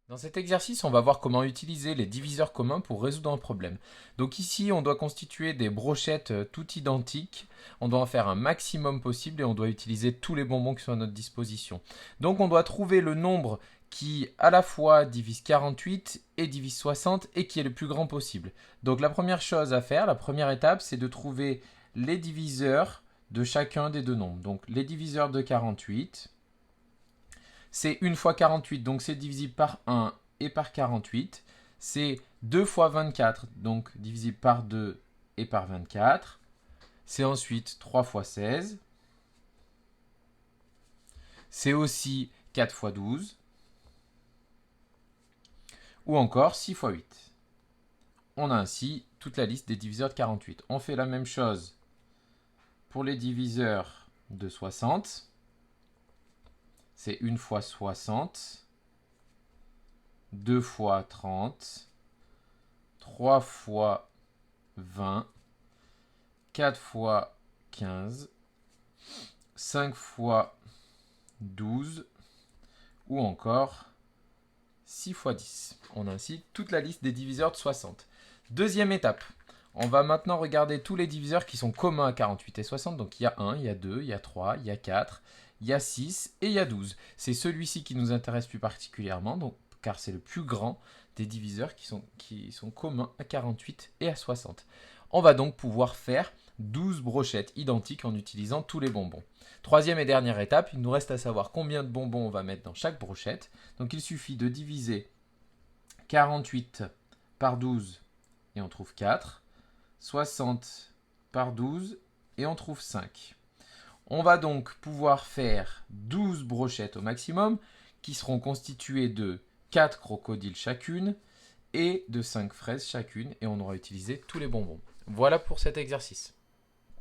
Dans cet exercice, on va voir comment utiliser les diviseurs communs pour résoudre un problème. Donc ici, on doit constituer des brochettes toutes identiques. On doit en faire un maximum possible et on doit utiliser tous les bonbons qui sont à notre disposition. Donc on doit trouver le nombre qui à la fois divise 48 et divise 60 et qui est le plus grand possible. Donc la première chose à faire, la première étape, c'est de trouver les diviseurs de chacun des deux nombres. Donc les diviseurs de 48, c'est 1 fois 48, donc c'est divisible par 1 et par 48. C'est 2 fois 24, donc divisible par 2 et par 24. C'est ensuite 3 fois 16. C'est aussi 4 fois 12. Ou encore 6 fois 8. On a ainsi toute la liste des diviseurs de 48. On fait la même chose pour les diviseurs de 60. C'est 1 fois 60, 2 fois 30, 3 fois 20, 4 fois 15, 5 fois 12 ou encore 6 fois 10. On a ainsi toute la liste des diviseurs de 60. Deuxième étape, on va maintenant regarder tous les diviseurs qui sont communs à 48 et 60. Donc il y a 1, il y a 2, il y a 3, il y a 4, il y a 6 et il y a 12. C'est celui-ci qui nous intéresse plus particulièrement, donc, car c'est le plus grand des diviseurs qui sont communs à 48 et à 60. On va donc pouvoir faire 12 brochettes identiques en utilisant tous les bonbons. Troisième et dernière étape, il nous reste à savoir combien de bonbons on va mettre dans chaque brochette. Donc il suffit de diviser 48 par 12 et on trouve 4. 60 par 12 et on trouve 5. On va donc pouvoir faire 12 brochettes au maximum qui seront constituées de 4 crocodiles chacune et de 5 fraises chacune et on aura utilisé tous les bonbons. Voilà pour cet exercice.